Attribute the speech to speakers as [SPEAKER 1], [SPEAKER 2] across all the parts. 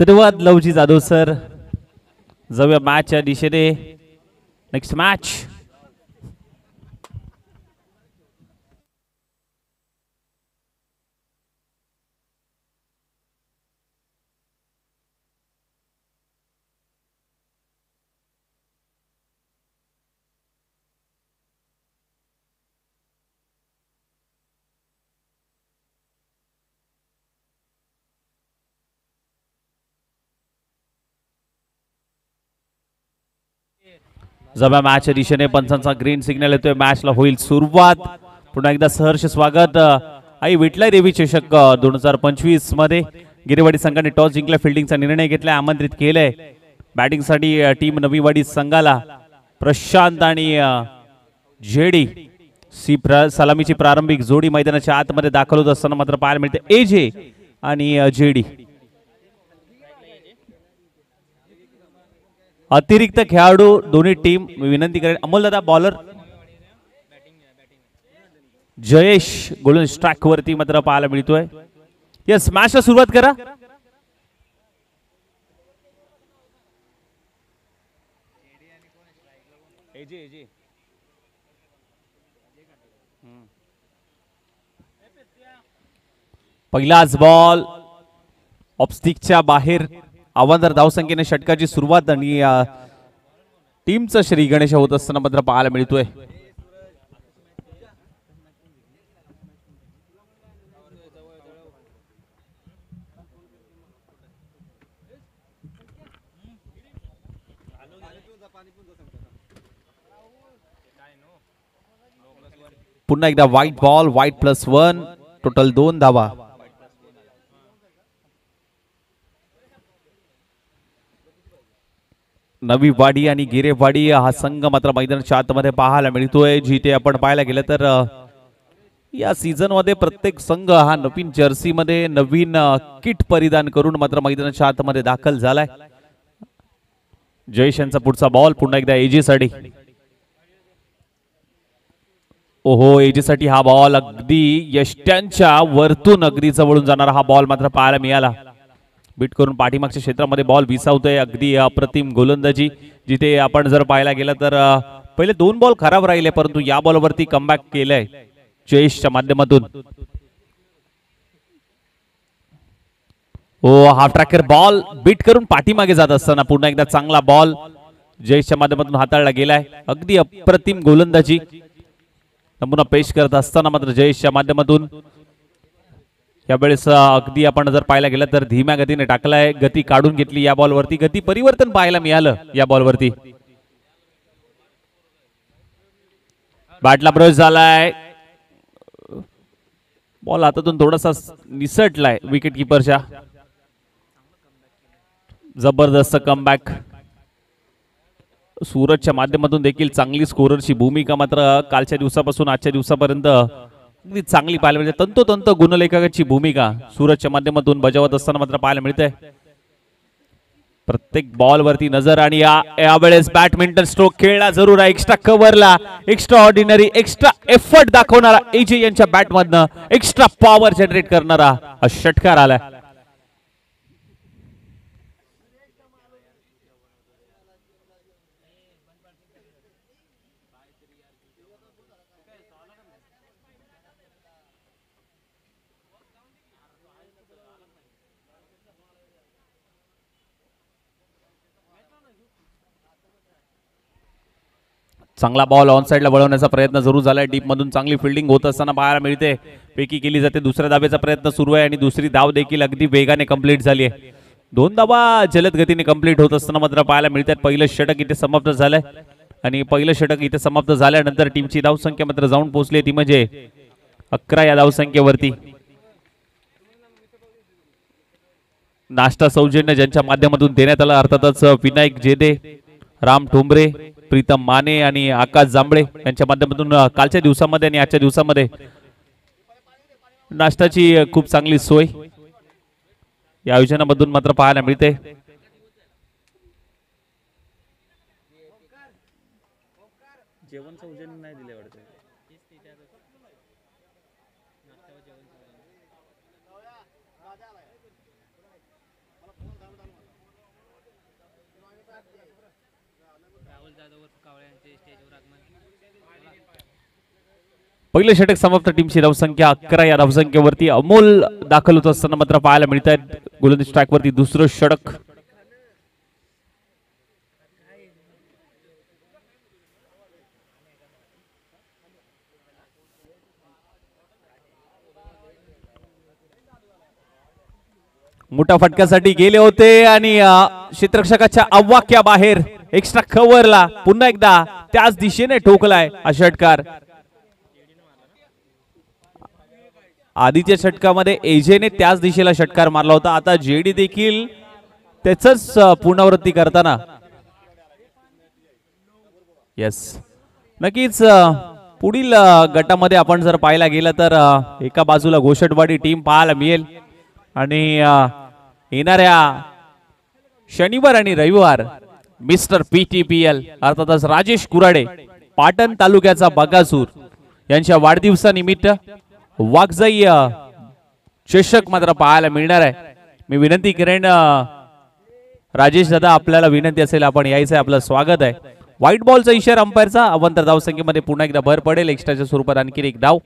[SPEAKER 1] धन्यवाद लवजी जाधव सर. जाऊया मॅचच्या दिशेने. नेक्स्ट मॅच जमा मॅचच्या दिशेने पंचांचा ग्रीन सिग्नल येतोय. मॅचला होईल सुरुवात. पुन्हा एकदा सहर्ष स्वागत. आई विठलाई देवी चषक 2025 मध्ये गिरेवाडी संघाने टॉस जिंकला, फिल्डिंगचा निर्णय घेतलाय, आमंत्रित केलंय बॅटिंगसाठी टीम नवीवाडी संघाला. प्रशांत आणि जेडी सलामीची प्रारंभिक जोडी मैदानाच्या आतमध्ये दाखल होत असताना मात्र पाहायला मिळते एजे आणि जेडी. अतिरिक्त खेळाडू दोन्ही टीम विनंती करेल. अमोलदादा बॉलर जयेश गोल्डन स्ट्राइक वरती मात्र पाहायला मिळतोय. यस मॅचला सुरुवात करा. पहिलाच बॉल ऑफस्टिकच्या बाहेर. आव्हानदार धावसंख्येने षटकाची सुरुवात आणि टीमचं श्री गणेश होत असताना मात्र पाहायला मिळतोय. पुन्हा एकदा व्हाईट बॉल, व्हाईट +1, टोटल 2 धावा. नवीवाडी आणि गिरेवाडी हा संघ मात्र मैदानाच्या आतमध्ये पाहायला मिळतोय. जिथे आपण पाहायला गेलं तर या सीझन मध्ये प्रत्येक संघ हा नवीन जर्सी मध्ये नवीन किट परिधान करून मात्र मैदानाच्या आतमध्ये दाखल झालाय. जयेश यांचा पुढचा बॉल पुन्हा एकदा एजे साठी. ओहो, एजे साठी हा बॉल अगदी यष्ट्यांच्या वरतून अगदी जवळून जाणारा हा बॉल मात्र पाहायला मिळाला. बीट करून पाठीमागच्या क्षेत्रामध्ये बॉल विसावतोय. अगदी अप्रतिम गोलंदाजी. जिथे आपण जर पाहायला गेलं तर पहिले 2 बॉल खराब राहिले, परंतु या बॉलवरती कमबॅक केलंय जयेशच्या माध्यमातून. ओ हाफ ट्रॅकर बॉल बीट करून पाठीमागे जात असताना पुन्हा एकदा चांगला बॉल जयेशच्या माध्यमातून हाताळला गेलाय. अगदी अप्रतिम गोलंदाजी नमुना पेश करत असताना मात्र जयेशच्या माध्यमातून यावेळेस अगदी आपण जर पाहायला गेलं तर धीम्या गतीने टाकलाय. गती काढून घेतली या बॉलवरती. गती परिवर्तन पाहायला मिळालं या बॉलवरती. बॅटला ब्रश झालाय. बॉल हातातून थोडासा निसटलाय विकेट किपरच्या. जबरदस्त कमबॅक. सूरजच्या माध्यमातून देखील चांगली स्कोररची भूमिका मात्र कालच्या दिवसापासून आजच्या दिवसापर्यंत अगदी चांगली पाहायला मिळते. तंतोतंत गुणलेखकाची भूमिका सूरजच्या माध्यमातून बजावत असताना मात्र पाहायला मिळते. प्रत्येक बॉल वरती नजर आणि यावेळेस बॅडमिंटन स्ट्रोक खेळला जरूर आहे. एक्स्ट्रा कव्हरला एक्स्ट्रा ऑर्डिनरी एक्स्ट्रा एफर्ट दाखवणारा एजे यांच्या बॅट मधनं एक्स्ट्रा पॉवर जनरेट करणारा हा षटकार आलाय. चांगला बॉल ऑन साइडला वळवण्याचा प्रयत्न जरूर झालाय. डीप मधून चांगली फिल्डिंग होत असताना पाहायला मिळते. पैकी केली जाते. दुसऱ्या धावेचा प्रयत्न सुरू आहे आणि दुसरी धाव देखील अगदी वेगाने कंप्लीट झाली आहे. 2 धावा जलद गतीने कंप्लीट होत असताना मात्र पाहायला मिळतात. पहिलं षटक इथे समाप्त झालंय आणि पहिलं षटक इथे समाप्त झाल्यानंतर टीमची धावसंख्या मात्र जाऊन पोहोचली ती म्हणजे 11 या धावसंख्येवरती. नाश्ता सौजन्य ज्यांच्या माध्यमातून देण्यात आला अर्थातच विनायक जेदे, राम ठोंबरे, प्रीतम माने आणि आकाश जांभळे यांच्या माध्यमातून कालच्या दिवसामध्ये आणि आजच्या दिवसामध्ये नाश्त्याची खूप चांगली सोय या आयोजनामधून मात्र पाहायला मिळते. जेवण सौजन्य नाही दिले वाटते. पहिले षटक समाप्त. टीमची धावसंख्या 11. या धावसंख्येवरती अमोल दाखल होत असताना मात्र पाहायला मिळत आहेत. गोलंदाज स्ट्राईक वरती दुसरं षटक. मोठ्या फटक्यासाठी गेले होते आणि क्षेत्ररक्षकाच्या अवाक्या बाहेर एक्स्ट्रा कव्हरला पुन्हा एकदा त्याच दिशेने ठोकलाय हा षटकार. आधीच्या षटकामध्ये एजेने त्याच दिशेला षटकार मारला होता. आता जेडी देखील त्याच पुनरावृत्ती करताना येस नक्कीच पुढील गटामध्ये आपण जर पाहायला गेलं तर एका बाजूला घोषटवाडी टीम पाहायला मिळेल आणि येणाऱ्या शनिवार आणि रविवार मिस्टर PTPL अर्थातच राजेश कुराडे पाटण तालुक्याचा बकासूर यांच्या वाढदिवसानिमित्त वाघजाई चषक मात्र पाहायला मिळणार आहे. मी विनंती करेन राजेश दादा आपल्याला विनंती असेल आपण यायचं आहे. आपलं स्वागत आहे. व्हाईट बॉलचा इशारा अंपायरचा. अवंतर धावसंख्येमध्ये पुन्हा एकदा भर पडेल. एक्स्ट्राच्या स्वरूपात आणखी एक धाव.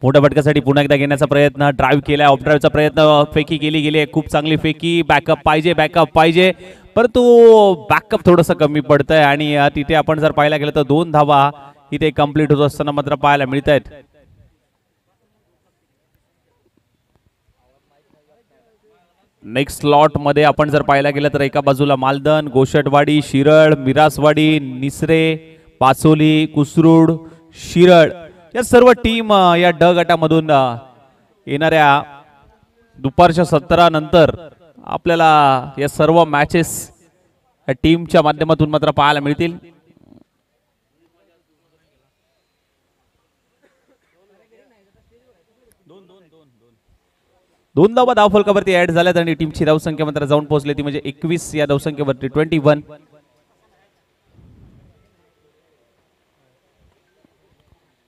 [SPEAKER 1] मोठ्या फटक्यासाठी पुन्हा एकदा घेण्याचा प्रयत्न. ड्राईव्ह केलाय. ऑफ ड्राईव्हचा प्रयत्न. फेकी केली गेली. खूप चांगली फेकी. बॅकअप पाहिजे परंतु बॅकअप थोडंसं कमी पडतंय आणि तिथे आपण जर पाहायला गेलं तर 2 धावा इथे कंप्लीट होत असताना मात्र पाहायला मिळत आहेत. नेक्स्ट स्लॉट मध्ये आपण जर पाहायला गेलं तर एका बाजूला मालदन, गोषटवाडी, शिरळ, मिरासवाडी, निसरे, पासोली, कुसरूड, शिरळ या सर्व टीम या ड गटामधून येणाऱ्या दुपारच्या 17 नंतर आपल्याला या सर्व मॅचेस या टीमच्या माध्यमातून मात्र पाहायला मिळतील. दोन धावा धावफलकावरती ऍड झाल्यात आणि टीमची धावसंख्या मात्र जाऊन पोहोचली ती म्हणजे 21. या धावसंख्येवरती 21.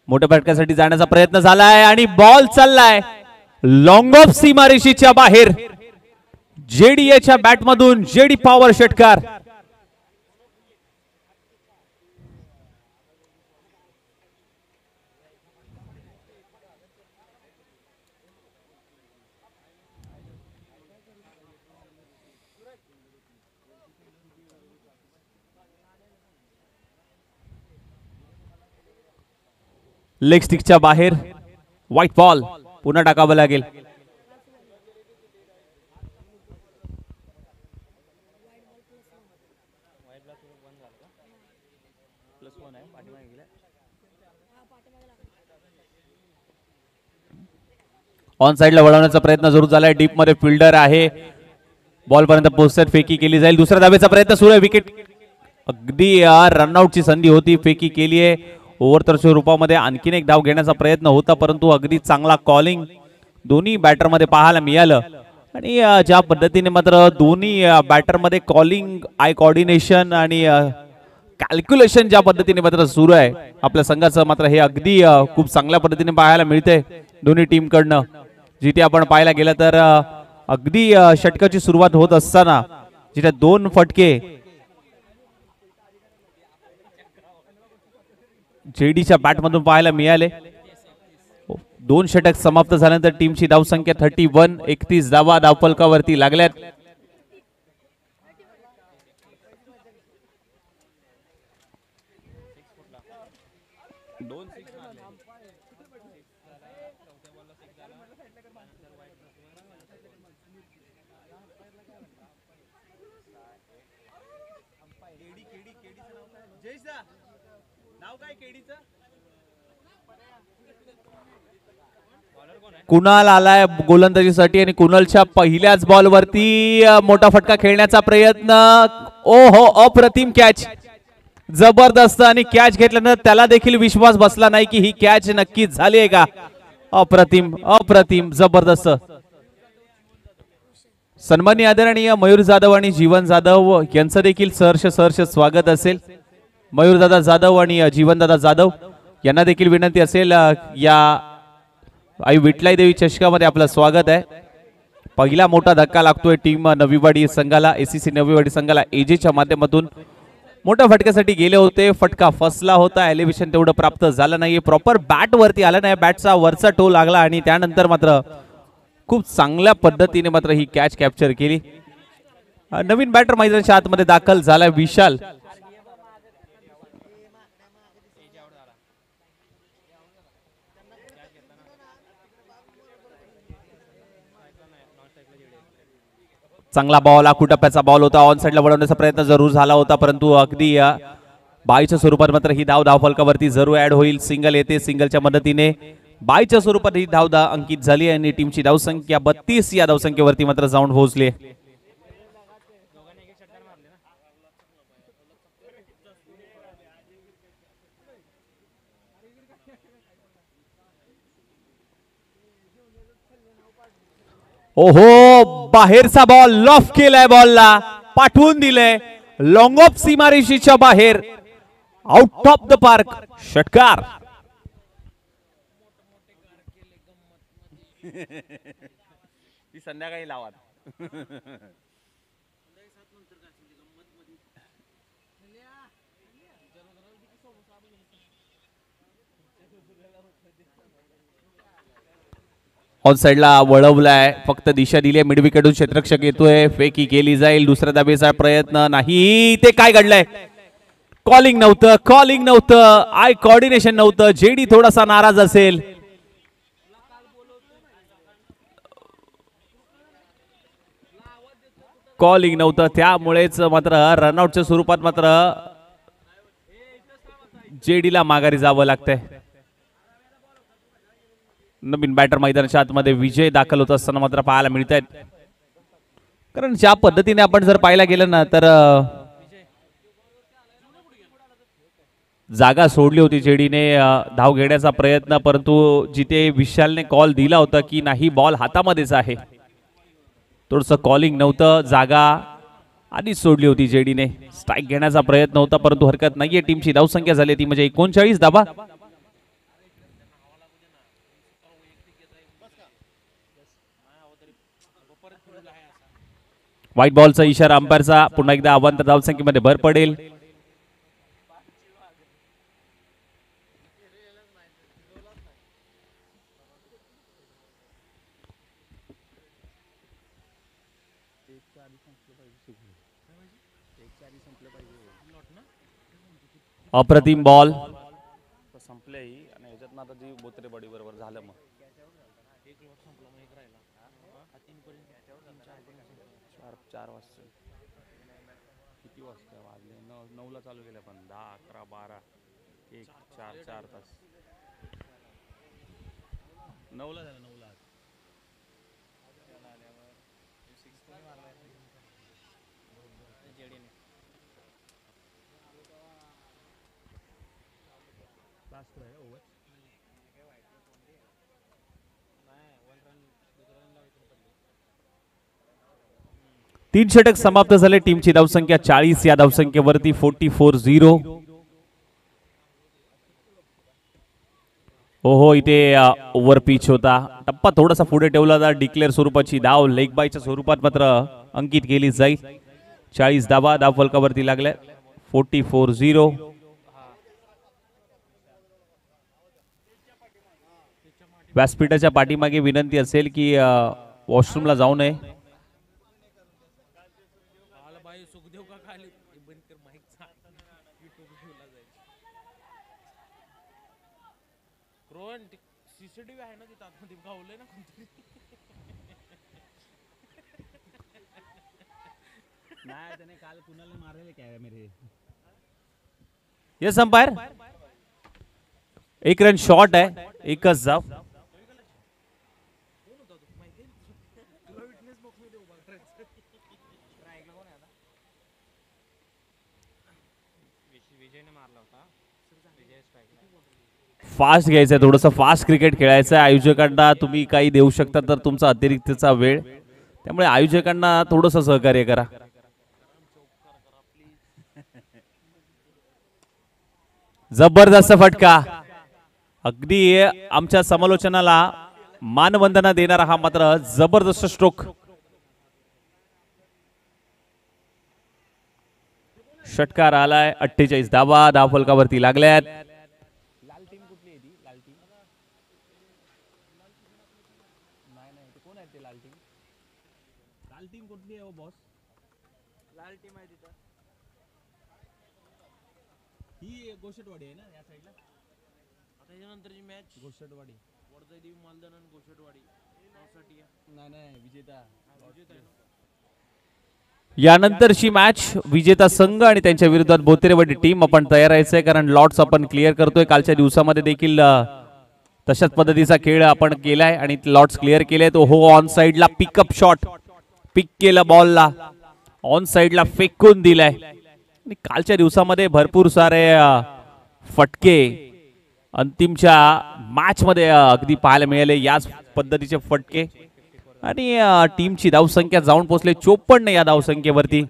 [SPEAKER 1] मोठ्या फटक्यासाठी जाण्याचा प्रयत्न झालाय आणि बॉल चाललाय लॉंग ऑफ सीमारेषेच्या बाहेर. जेडीएच्या बॅट मधून जेडी पॉवर षटकार. लेग स्टिकच्या बाहेर. व्हाईट बॉल पुन्हा टाकावं लागेल. ऑन साइडला वळवण्याचा प्रयत्न सुरू झालाय. डीप मध्ये फिल्डर आहे. बॉल पर्यंत पोहोचत फेकी केली जाईल. दुसऱ्या धावेचा प्रयत्न सुरू आहे. विकेट अगदी रनआउटची संधी होती. फेकी केली आहे. ओव्हरच्या रूपामध्ये आणखीन एक धाव घेण्याचा प्रयत्न होता परंतु अगदी चांगला कॉलिंग दोन्ही बॅटर मध्ये पाहायला मिळालं आणि ज्या पद्धतीने मात्र दोन्ही बॅटर मध्ये कॉलिंग, आय कोऑर्डिनेशन आणि कॅल्क्युलेशन ज्या पद्धतीने मात्र सुरू आहे आपल्या संघाचं मात्र हे अगदी खूप चांगल्या पद्धतीने पाहायला मिळते दोन्ही टीम कडनं. जिथे आपण पाहायला गेलं तर अगदी षटकाची सुरुवात होत असताना जिथे 2 फटके जेडीच्या बॅट मधून पाहायला मिळाले. 2 षटक समाप्त झाल्यानंतर टीमची धावसंख्या 31. 31 धावा धावफलकावरती लागल्यात. कुणाल आलाय गोलंदाजीसाठी आणि कुणालच्या पहिल्याच बॉल वरती मोठा फटका खेळण्याचा प्रयत्न. ओहो, अप्रतिम कॅच, जबरदस्त. आणि कॅच घेतल्यानंतर त्याला देखील विश्वास बसला नाही की ही कॅच नक्कीच झाली आहे का. अप्रतिम, अप्रतिम, जबरदस्त. सन्माननीय आदरणीय मयूर जाधव आणि जीवन जाधव यांचं देखील सहर्ष स्वागत असेल। मयूरदादा जाधव आणि जीवनदादा जाधव यांना देखील विनंती असेल या आई विठलाई देवी चषकामध्ये आपलं स्वागत आहे। पहिला मोठा धक्का लागतोय टीम नवीवाडी संघाला, एसीसी नवीवाडी संघाला एजेच्या माध्यमातून मोठ्या फटक्यासाठी गेले होते, फटका फसला होता, एलिव्हेशन तेवढं प्राप्त झालं नाहीये, प्रॉपर बॅट वरती आला नाही, बॅटचा वरचा टो लागला आणि त्यानंतर मात्र खूप चांगल्या पद्धतीने मात्र ही कॅच कॅप्चर केली। नवीन बॅटर मैदानाच्या आतमध्ये दाखल झाला विशाल। चांगला बॉल, आकुटप्प्याचा बॉल होता, ऑन साइडला वळवण्याचा प्रयत्न जरूर झाला होता, परंतु अगदी बाईच्या स्वरूपात मात्र ही धाव फलकावरती जरूर ऍड होईल। सिंगल येते, सिंगलच्या मदतीने बाईच्या स्वरूपात ही धाव अंकित झाली आणि टीमची धावसंख्या 32 या धावसंख्येवरती मात्र जाऊन पोहोचली। ओहो, बाहेरचा बॉल लॉफ केलाय, बॉलला पाठवून दिले लॉंग ऑफ सीमारेषेच्या बाहेर, आउट ऑफ द पार्क, षटकार। ती संध्याकाळी लावा। ऑन साइडला वळवलाय, फक्त दिशा दिली, मिड विकेटून क्षेत्ररक्षक येतोय, फेकी केली जाईल, दुसऱ्या धाबेचा प्रयत्न नाही, ते काय घडलंय, कॉलिंग नव्हतं, आय कोऑर्डिनेशन नव्हतं, जेडी थोडासा नाराज असेल। कॉलिंग नव्हतं, त्यामुळेच मात्र रनआउटच्या स्वरूपात मात्र जेडीला माघारी जावं लागतंय। नवीन बॅटर मैदानाच्या आतमध्ये विजय दाखल होत असताना मात्र पाहायला मिळत आहेत, कारण ज्या पद्धतीने आपण जर पाहायला गेलं ना तर जागा सोडली होती जेडीने धाव घेण्याचा प्रयत्न, परंतु जिथे विशालने कॉल दिला होता की नाही बॉल हातामध्येच आहे, थोडस कॉलिंग नव्हतं, जागा आधीच सोडली होती जेडीने, स्ट्राइक घेण्याचा प्रयत्न होता, परंतु हरकत नाहीये, टीमची धावसंख्या झाली ती म्हणजे 39 धावा। व्हाईट बॉलचा इशारा अंपायरचा, पुन्हा एकदा अवांतर धावसंख्येमध्ये भर पडेल। अप्रतिम बॉल संपले आणि ह्याच्यात आता जी बोत्रे बडी बरोबर झालं, मग चार वाजता किती वाजता वाजले, 9ला चालू केलं, पण 10, 11, 12, 1, 4 तास, 9ला झालं, 9ला तीन षटक समाप्त झाले, टीमची धावसंख्या 40 या धावसंख्येवरती 44-0। ओहो, इथे ओव्हर पिच होता, टप्पा थोडासा पुढे ठेवला होता, डिक्लेअर स्वरूपाची धाव लेग बायच्या स्वरूपात मात्र अंकित केली जाईल। 40 धावा धाव फलकावरती लागल्या, 44-0। व्यासपीठाच्या पाठीमागे विनंती असेल की वॉशरूमला जाऊ नये। यस अंपायर, एक रन शॉर्ट है, एकच जाव। फास्ट घ्यायचं, थोडंसं फास्ट क्रिकेट खेळायचं, आयोजकांना तुम्ही काही देऊ शकता तर तुमचा अतिरिक्तचा वेळ त्यामुळे आयोजकांना थोडंसं सहकार्य करा. जबरदस्त फटका, अगदी आमच्या समालोचनाला मानवंदना देणारा हा मात्र जबरदस्त स्ट्रोक. षटकार आलाय, 48 धावा धाव फलकावरती लागल्यात.
[SPEAKER 2] गोशेटवाडी आहे ना या साईडला. आता यानंतरची मॅच गोशेटवाडी वडदेवी मालदान आणि गोशेटवाडी नावसाठी नाही विजेता
[SPEAKER 1] यानंतरची मॅच विजेता संघ आणि त्यांच्या विरोधात बोतेरेवाडी टीम आपण तयार राहायचंय, कारण लॉट्स आपण क्लिअर करतोय. कालच्या दिवसामध्ये देखील तशाच पद्धतीचा खेळ आपण केलाय आणि लॉट्स क्लिअर केले. तो हो ऑन साइडला पिकअप शॉट पिक केला, बॉलला ऑन साइडला फेकून दिलाय. आणि कालच्या दिवसामध्ये भरपूर सारे फटके अंतिमच्या मॅच मध्ये अगदी पाहायला मिळाले. याच पद्धतीचे फटके आणि टीमची धावसंख्या जाऊन पोहोचले 54 या धावसंख्येवरती.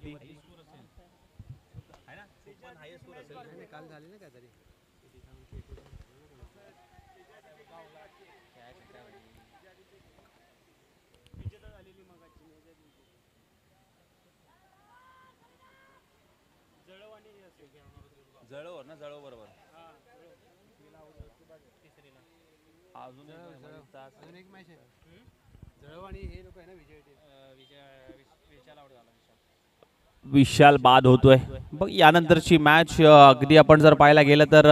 [SPEAKER 1] विशाल बाद होतोय. बघ यानंतरची मॅच अगदी आपण जर पाहायला गेलं तर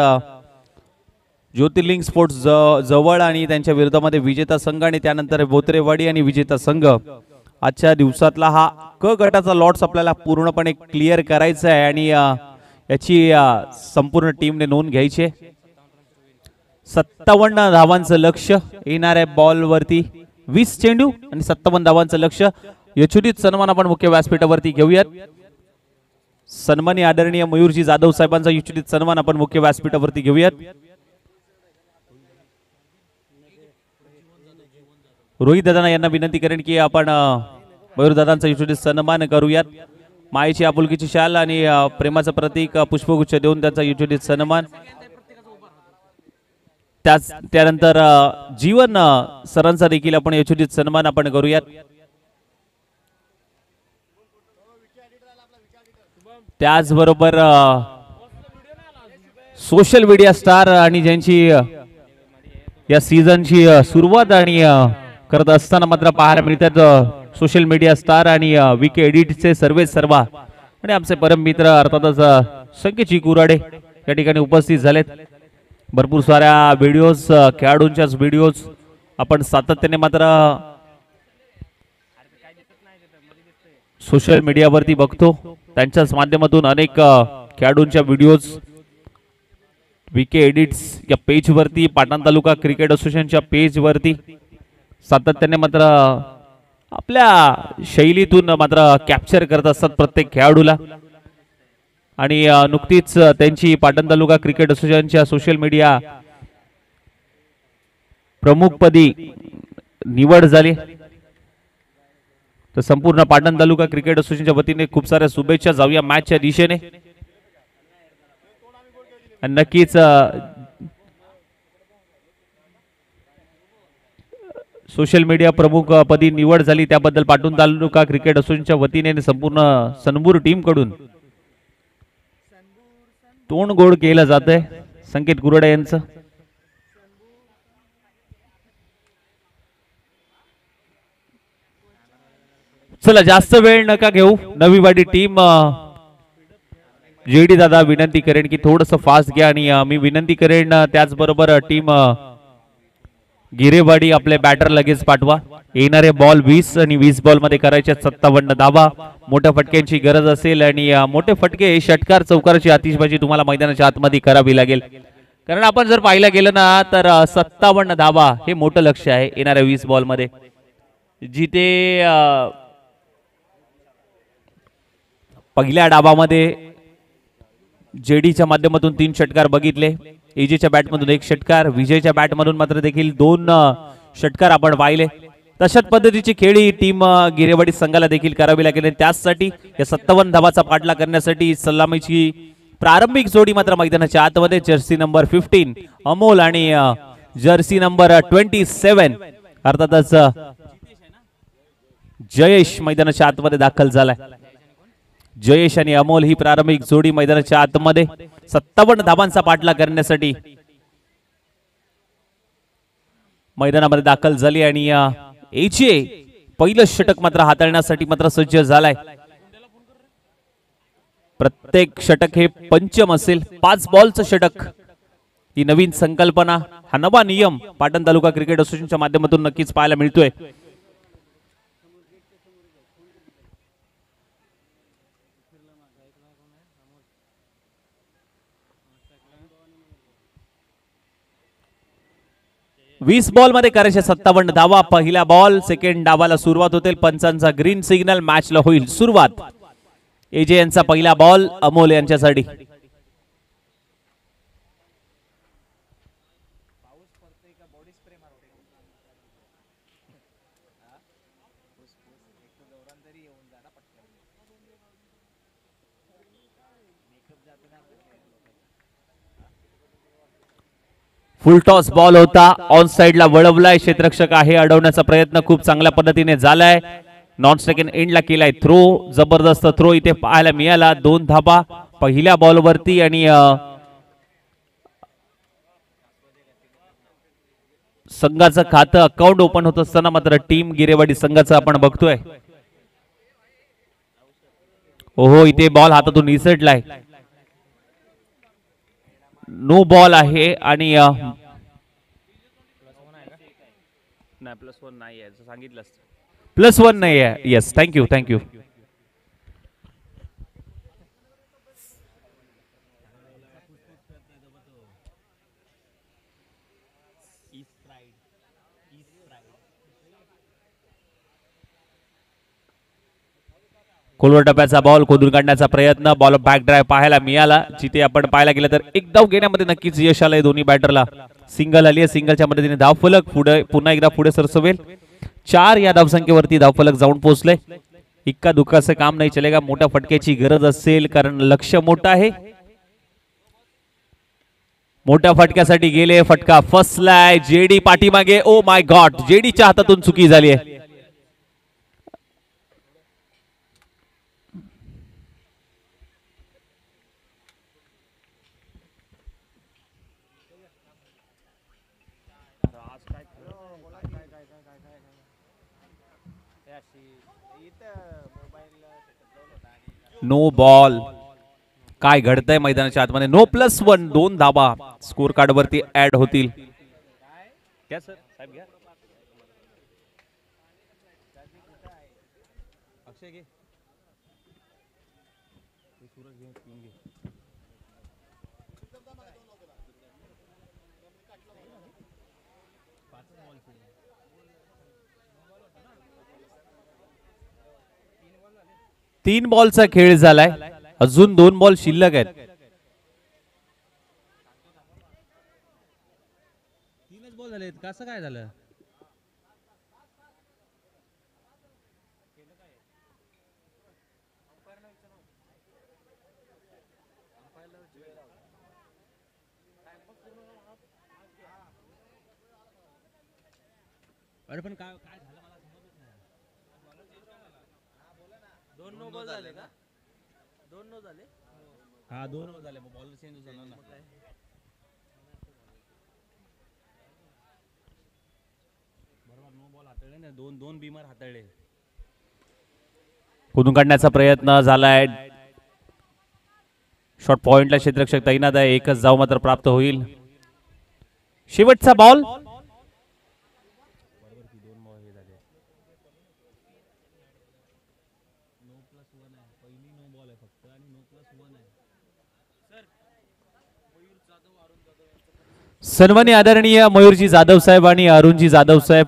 [SPEAKER 1] ज्योतिर्लिंग स्पोर्ट्स जवळ आणि त्यांच्या विरोधामध्ये विजेता संघ आणि त्यानंतर बोतरेवाडी आणि विजेता संघ. आजच्या दिवसातला हा क गटाचा लॉट्स आपल्याला पूर्णपणे क्लिअर करायचा आहे आणि याची संपूर्ण टीमने नोंद घ्यायची. 57 धावांचं लक्ष येणाऱ्या बॉलवरती, 20 चेंडू आणि 57 धावांचं लक्ष. यशोदित सन्मान आपण मुख्य व्यासपीठावरती घेऊयात. सन्मानी आदरणीय मयूरजी जाधव साहेबांचा यशोदित सन्मान आपण मुख्य व्यासपीठावरती घेऊयात. रोहित दादा यांना विनंती करेन की आपण मयूर दादांचा यशोदित सन्मान करूयात. मायेची आपुलकीची शाल आणि प्रेमाचं प्रतीक पुष्पगुच्छ देऊन त्यांचा यशोदित सन्मान. त्यानंतर जीवन सरांचा देखील आपण यशोदित सन्मान आपण करूयात. त्याचबरोबर सोशल मीडिया स्टार आणि ज्यांची या सीझनची सुरुवात आणि करत असताना मात्र पाहायला मिळतात सोशल मीडिया स्टार आणि विके एडिटचे सर्व आणि आमचे परम मित्र अर्थातच संकेत कुराडे या ठिकाणी उपस्थित झालेत. भरपूर साऱ्या व्हिडिओज, खेळाडूंच्याच व्हिडिओज आपण सातत्याने मात्र सोशल मीडियावरती बघतो. त्यांच्याच माध्यमातून अनेक खेळाडूंच्या व्हिडिओज विके एडिट्स या पेज वरती, पाटण तालुका क्रिकेट असोसिएशनच्या पेज वरती सातत्याने मात्र आपल्या शैलीतून मात्र कॅप्चर करत असतात प्रत्येक खेळाडूला. आणि नुकतीच त्यांची पाटण तालुका क्रिकेट असोसिएशनच्या सोशल मीडिया प्रमुखपदी निवड झाली. तर संपूर्ण पाटण तालुका क्रिकेट असोसिएशनच्या वतीने खूप साऱ्या शुभेच्छा जाऊया मॅचच्या दिशेने. नक्कीच सोशल मीडिया प्रमुख पदी निवड झाली त्याबद्दल पाटण तालुका क्रिकेट असोसिएशनच्या वतीने संपूर्ण सनबूर टीम कडून तोंड गोड केलं जातंय संकेत कुराडे यांचं. चला जास्त वेळ नका घेऊ. नवीवाडी टीम जेडी दादा विनंती करेन की थोडंसं फास्ट घ्या आणि मी विनंती करेन त्याचबरोबर टीम गिरेवाडी आपले बॅटर लगेच पाठवा. येणारे बॉल 20 आणि 20 बॉल मध्ये करायचे 57 धावा. मोठ्या फटक्यांची गरज असेल आणि मोठे फटके षटकार चौकाराची आतिषबाजी तुम्हाला मैदानाच्या आतमध्ये करावी लागेल. कारण आपण जर पाहिलं गेलं ना तर 57 धावा हे मोठं लक्ष्य आहे येणाऱ्या 20 बॉल मध्ये. जिथे पहिल्या डावामध्ये जेडीच्या माध्यमातून 3 षटकार बघितले, एजेच्या बॅटमधून 1 षटकार, विजयच्या बॅटमधून मात्र देखील 2 षटकार आपण पाहिले. तशाच पद्धतीची खेळी टीम गिरेवाडी संघाला देखील करावी लागेल. त्याचसाठी या 57 धावाचा पाठलाग करण्यासाठी सलामीची प्रारंभिक जोडी मात्र मैदानाच्या आतमध्ये जर्सी नंबर 15 अमोल आणि जर्सी नंबर 27 अर्थातच जयेश मैदानाच्या आतमध्ये दाखल झालाय. जयेश आणि अमोल ही प्रारंभिक जोडी मैदानाच्या आतमध्ये 57 धावांचा पाठलाग करण्यासाठी मैदानामध्ये दाखल झाली आणि एजे पहिलं षटक मात्र हाताळण्यासाठी मात्र सज्ज झालाय. प्रत्येक षटक हे पंचम असेल. 5 बॉलचं षटक ही नवीन संकल्पना, हा नवा नियम पाटण तालुका क्रिकेट असोसिएशनच्या माध्यमातून नक्कीच पाहायला मिळतोय. वीस बॉल मध्ये करायचे 57 धावा. पहिला बॉल, सेकंड डावाला सुरुवात होते. पंचांचा ग्रीन सिग्नल, मॅचला होईल सुरुवात. एजे यांचा पहिला बॉल अमोल यांच्यासाठी. फुल टॉस बॉल होता, ऑन साइडला वळवलाय. क्षेत्ररक्षक आहे, अडवण्याचा प्रयत्न खूप चांगल्या पद्धतीने झालाय. नॉन सेकंड एंडला केलाय थ्रो. जबरदस्त थ्रो इथे पाहायला मिळाला. 2 धाबा पहिल्या बॉल वरती आणि संघाचं खातं अकाउंट ओपन होत असताना मात्र टीम गिरेवाडी संघाचं आपण बघतोय. ओहो, इथे बॉल हातातून निसटलाय. नो बॉल आहे आणि +1 नाही आहे सांगितलं. +1 नाही आहे. Yes, thank you thank you. खोलवर टप्प्याचा बॉल खोदून काढण्याचा प्रयत्न. बॉल बॅक ड्राइव्ह पाहायला मिळाला. जिथे आपण पाहायला गेलं तर एक धाव घेण्यामध्ये नक्कीच यश आलंय दोन्ही बॅटरला. सिंगल आली आहे. सिंगलच्या मदतीने धावफलक पुढे पुन्हा एकदा पुढे सरसवेल. 4 या धावसंख्येवरती धावफलक जाऊन पोहोचले. इक्का दुःखाचं काम नाही चलेगा. मोठ्या फटक्याची गरज असेल कारण लक्ष मोठं आहे. मोठ्या फटक्यासाठी गेले. फटका फसलाय. जेडी पाठीमागे. ओ माय गॉड, जेडीच्या हातातून चुकी झाली आहे. No ball. काय घडतंय मैदानाच्या आतमध्ये. नो +1. 2 धाबा स्कोर कार्ड वरती ऍड होतील. तीन बॉलचा खेळ झालाय. अजून 2 बॉल शिल्लक आहेत.
[SPEAKER 2] 3च बॉल झालेत. कसं काय झालं? अरे पण काय झालं मला समजत नाही. 2 नो बॉल झाले का? 2 नो झाले. हा 2 नो झाले. बॉल चेंज झाला ना. बरोबर, नो बॉल हाताळले ना. 2 बीमार हाताळले.
[SPEAKER 1] खोदून काढण्याचा प्रयत्न झालाय. शॉट पॉइंटला क्षेत्ररक्षक तैनात आहे. एकच धाव मात्र प्राप्त होईल. शेवटचा बॉल. सन्माननीय आदरणीय मयूरजी जाधव साहेब आणि अरुणजी जाधव साहेब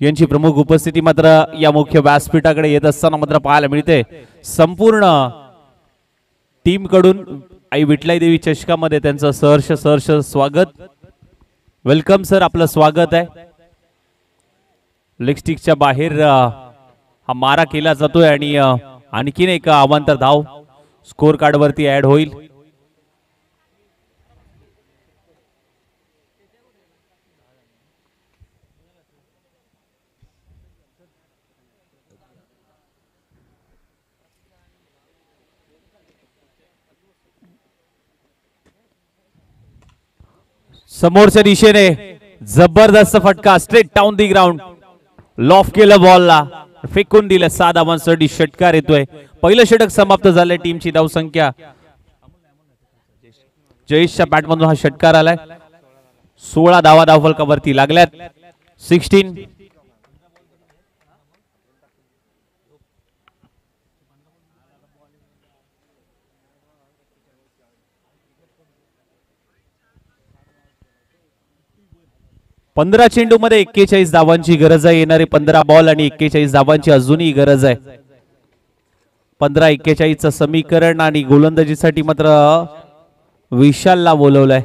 [SPEAKER 1] यांची प्रमुख उपस्थिती मात्र या मुख्य व्यासपीठाकडे येत असताना मात्र पाहायला मिळते. संपूर्ण टीम कडून आई विठलाई देवी चषकामध्ये त्यांचं सहर्ष स्वागत. वेलकम सर, आपलं स्वागत आहे. लेग स्टिकच्या बाहेर हा मारा केला जातोय आणि आणखीन एक अवांतर धाव स्कोर कार्ड वरती ऍड होईल. समोरच्या दिशेने जबरदस्त फटका straight down the ground. Loaf केलं बॉलला, फेकून दिलं. साधा माणसाठी षटकार येतोय. पहिलं षटक समाप्त झालंय. टीमची धावसंख्या जयेशच्या बॅटमधून हा षटकार आलाय. 16 धावा धावफलकावरती लागल्यात. 16. पंधरा चेंडू मध्ये 41 धावांची गरज आहे. येणारे 15 बॉल आणि 41 धावांची अजूनही गरज आहे. 15-41चं समीकरण आणि गोलंदाजीसाठी मात्र विशालला बोलवलंय.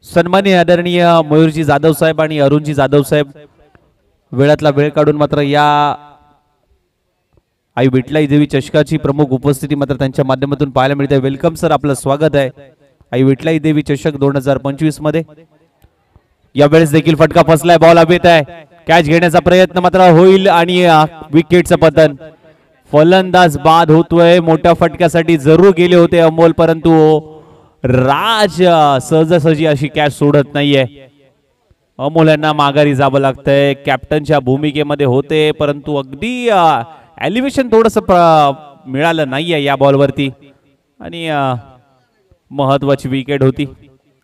[SPEAKER 1] सन्माननीय आदरणीय मयूरजी जाधव साहेब आणि अरुणजी जाधव साहेब वेळातला वेळ काढून मात्र या आई विठलाई देवी चषकाची प्रमुख उपस्थिती मात्र त्यांच्या माध्यमातून पाहायला मिळते. वेलकम सर, आपलं स्वागत आहे आई विठलाई देवी चषक 2025 मध्ये. यावेळेस देखील फटका फसलाय. बॉल हवेत आहे. कॅच घेण्याचा प्रयत्न मात्र होईल आणि विकेटचं पतन. फलंदाज बाद होतोय. मोठ्या फटक्यासाठी जरूर गेले होते अमोल, परंतु राज सहजासहजी अशी कॅच सोडत नाहीये. अमोल यांना माघारी जावं लागतंय. कॅप्टनच्या भूमिकेमध्ये होते, परंतु अगदी एलिव्हेशन थोडस मिळालं नाहीये या बॉलवरती आणि महत्वाची विकेट होती.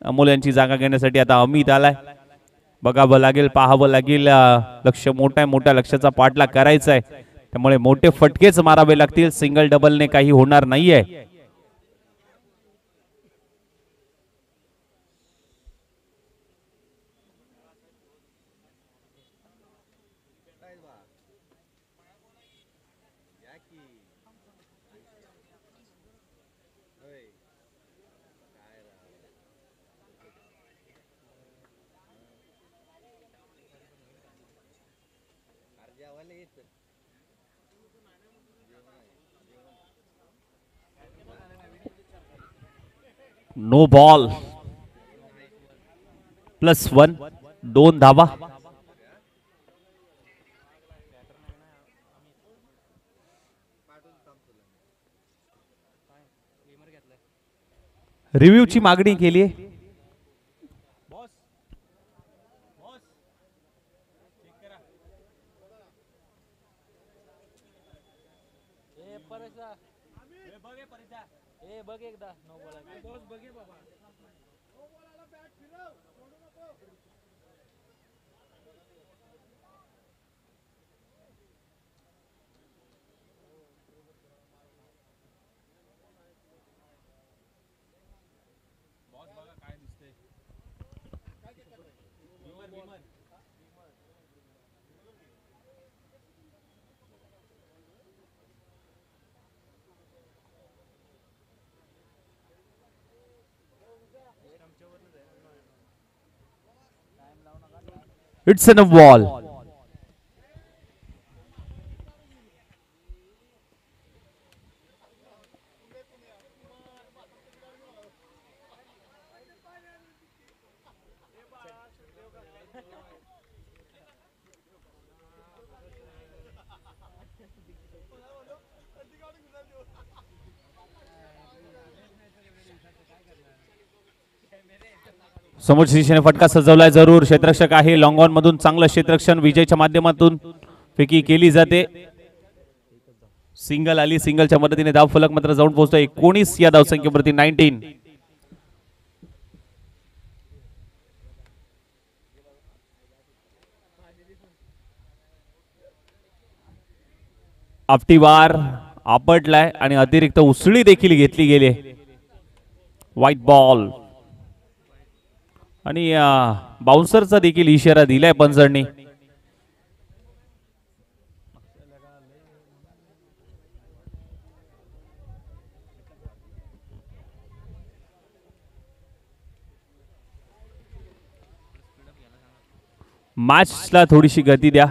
[SPEAKER 1] अमोल यांची जागा घेण्यासाठी आता अमित आलाय. बघावं लागेल, पाहावं लागेल. लक्ष मोठ्या लक्ष्याचा पाठलाग करायचा आहे, त्यामुळे मोठे फटकेच मारावे लागतील. सिंगल डबलने काही होणार नाहीये. No ball. +1. 2 धावा. रिव्ह्यूची मागणी केली आहे. It's in a wall. समोरच्या दिशेने फटका सजवलाय. जरूर क्षेत्ररक्षक आहे. लॉंग ऑन मधून चांगलं क्षेत्ररक्षण विजयच्या माध्यमातून फेकी केली जाते. सिंगल आली. सिंगलच्या मदतीने धाव फलक मात्र जाऊन पोहोचतोय 19 या धावसंख्येवरती. 19. आपटीवार आपटलाय आणि अतिरिक्त उसळी देखील घेतली गेली. व्हाईट बॉल आणि बाउन्सरचा देखील इशारा दिलाय पंचांनी. मॅचला थोडीशी गती द्या.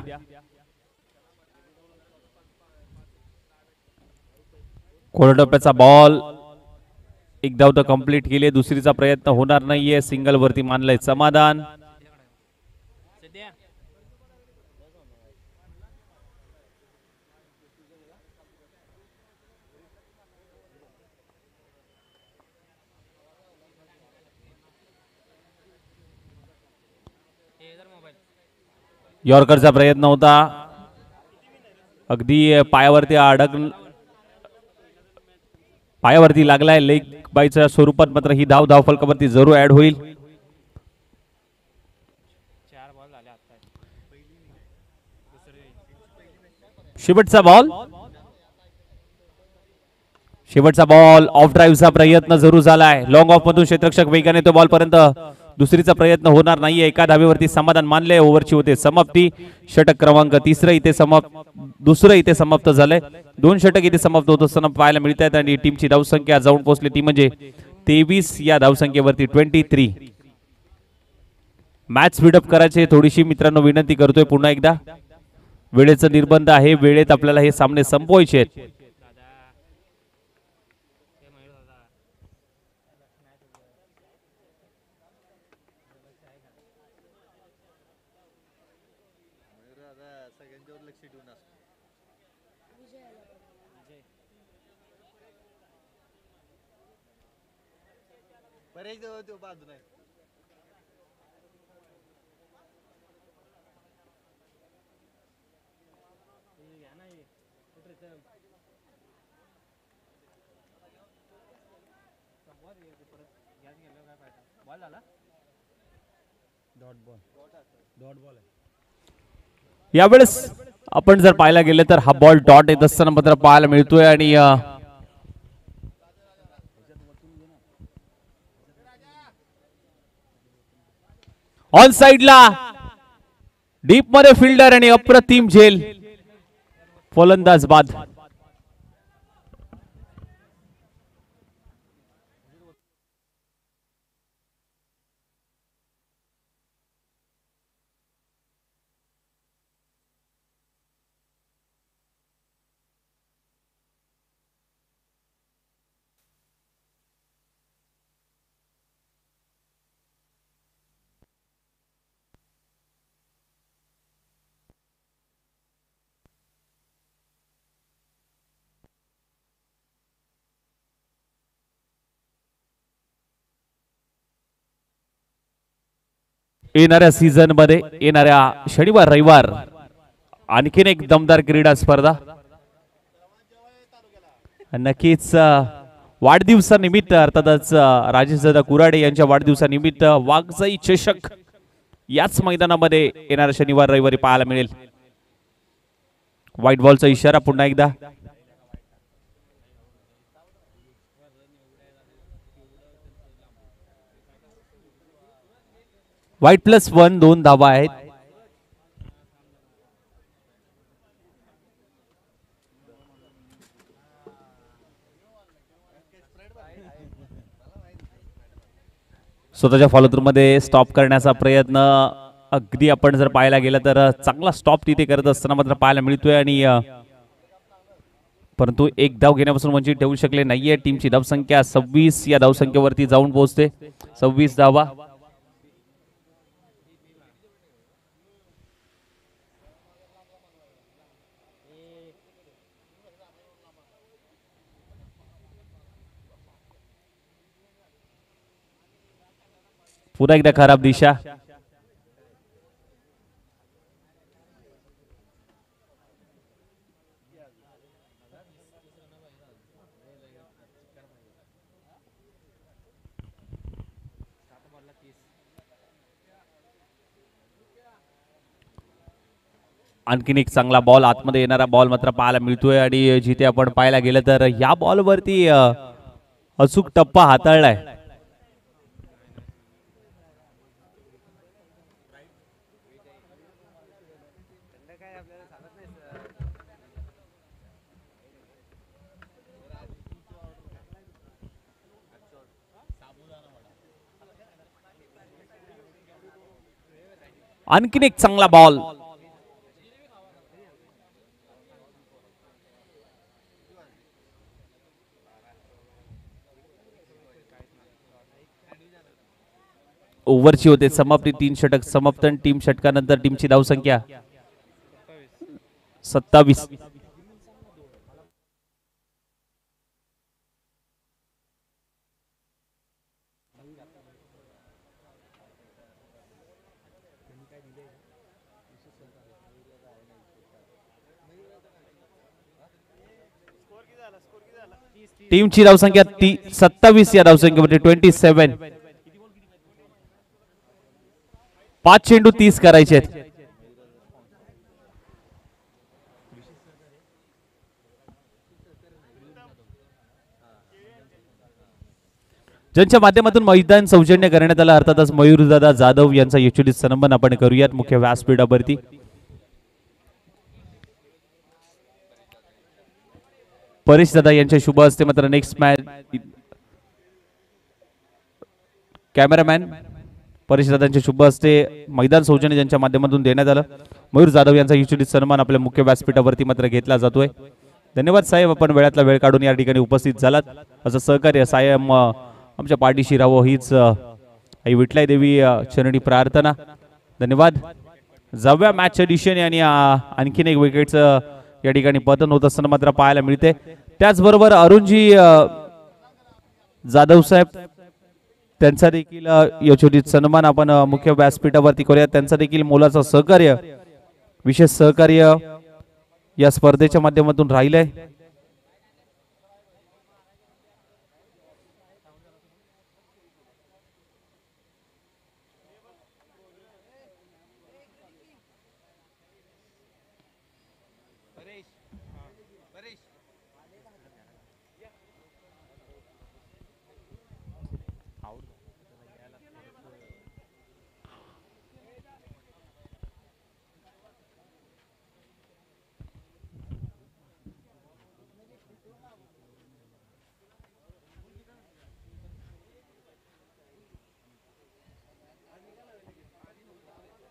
[SPEAKER 1] कोलटप्प्याचा बॉल, एक धाव तर कंप्लीट केली. दुसरीचा प्रयत्न होणार नाहीये. सिंगल वरती मानलंय समाधान. यॉर्करचा प्रयत्न होता, अगदी पायावरती लागलाय. लेग बायच्या स्वरूपात मात्र ही धाव धावफलकावरती जरूर ऍड होईल. शेवटचा बॉल ऑफ ड्राईव्हचा प्रयत्न जरूर झालाय. लॉंग ऑफ मधून क्षेत्ररक्षक वेगाने तो बॉल पर्यंत. दुसरीचा प्रयत्न होणार नाहीये. एका धावेवरती समाधान मानले. ओव्हरची होते समाप्ती. षटक क्रमांक दुसरं इथे समाप्त झालंय. 2 षटक इथे समाप्त होत असताना पाहायला मिळत आहेत आणि टीमची धावसंख्या जाऊन पोहोचली ती म्हणजे 23. या धावसंख्येवरती 23. मॅच स्पीडअप करायची थोडीशी मित्रांनो विनंती करतोय पुन्हा एकदा. वेळेचं निर्बंध आहे. वेळेत आपल्याला हे सामने संपवायचे आहेत. यावेळेस आपण जर पाहायला गेले तर हा बॉल डॉट येत असताना मात्र पाहायला मिळतोय आणि ऑन साइडला डीप मध्ये फिल्डर आणि अप्रतिम झेल. फलंदाज बाद. येणाऱ्या सीझन मध्ये येणाऱ्या शनिवार रविवार आणखीन एक दमदार क्रीडा स्पर्धा. नक्कीच वाढदिवसानिमित्त अर्थातच राजेशदादा कुराडे यांच्या वाढदिवसानिमित्त वाघजाई चषक याच मैदानामध्ये येणाऱ्या शनिवार रविवारी पाहायला मिळेल. व्हाईट बॉलचा इशारा पुन्हा एकदा. व्हाईट +1 2 धावा आहेत. स्वतःच्या फॉलोथ्रू मध्ये स्टॉप करण्याचा प्रयत्न अगदी आपण जर पाहायला गेलं तर चांगला स्टॉप तिथे करत असताना मात्र पाहायला मिळतोय आणि परंतु एक धाव घेण्यापासून वंचित ठेवू शकले नाहीये. टीमची धावसंख्या 26 या धावसंख्येवरती जाऊन पोहोचते. 26 धावा. पुन्हा एकदा खराब दिशा. आणखीन एक चांगला बॉल आतमध्ये येणारा बॉल मात्र पाहायला मिळतोय आणि जिथे आपण पाहायला गेलं तर या बॉलवरती अचूक टप्पा हाताळलाय. आणखीन एक चांगला बॉल. ओव्हरची होते समाप्ती. 3 षटक समाप्तन. टीम षटकानंतर टीमची धावसंख्या 27. टीमची धावसंख्या 27 या धावसंख्येमध्ये 27. 5 चेंडू 30 करायचे आहेत. ज्यांच्या माध्यमातून मैदान सौजन्य करण्यात आलं अर्थातच मयूरदादा जाधव यांचा यशोचित सन्मान आपण करूयात मुख्य व्यासपीठावरती. परेश दादा यांच्या शुभ हस्ते मात्र नेक्स्ट मॅच कॅमेरामॅन परेश दादांच्या शुभ हस्ते मैदान सौजन्य ज्यांच्या माध्यमातून देण्यात आलं. मयूर जाधव यांचा यशोचित सन्मान आपल्या मुख्य व्यासपीठावरती मात्र घेतला जातोय. धन्यवाद साहेब, आपण वेळातला वेळ काढून या ठिकाणी उपस्थित झालात. असं सहकार्य साहेब आमच्या पाठीशी राहावं हीच आई विठलाई देवी चरणी प्रार्थना. धन्यवाद. 10व्या मॅचच्या दिशेने आणि आणखीन एक विकेटचं या ठिकाणी पतन होत असताना मात्र पाहायला मिळते. त्याचबरोबर अरुणजी जाधव साहेब त्यांचा देखील यशोचित सन्मान आपण मुख्य व्यासपीठावरती करूया. त्यांचा देखील मोलाचं सहकार्य विशेष सहकार्य या स्पर्धेच्या माध्यमातून राहिलंय.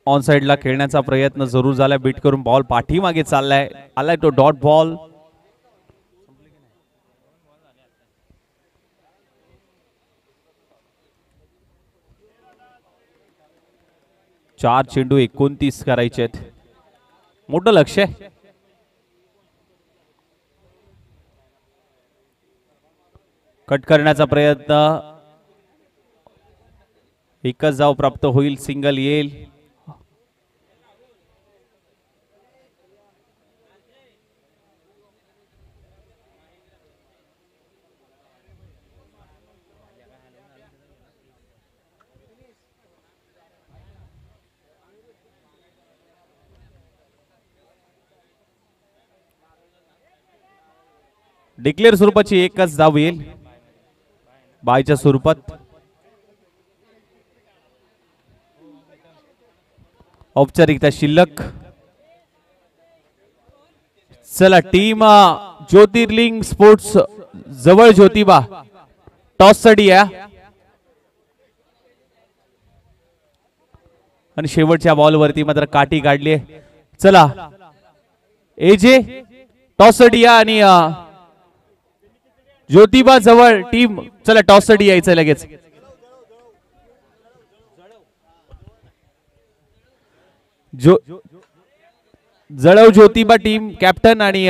[SPEAKER 1] ऑन साइडला खेळण्याचा प्रयत्न जरूर झाला. बीट करून बॉल पाठीमागे चाललाय. आलाय तो डॉट बॉल. चार चेंडू 29 करायचे आहेत. मोठं लक्ष आहे. कट करण्याचा प्रयत्न. एकच धाव प्राप्त होईल. सिंगल येईल. डिक्लेअर स्वरूपाची एकच धाव येईल. बायच्या स्वरूपात. औपचारिकता शिल्लक. चला टीम ज्योतिर्लिंग स्पोर्ट्स जवळ ज्योतिबा टॉस साठी या आणि शेवटच्या बॉलवरती मात्र काठी काढली. चला एजे टॉस साठी या आणि ज्योतिबा जवळ टीम चला टॉस साठी यायचं लगेच. जळव ज्योतिबा टीम कॅप्टन आणि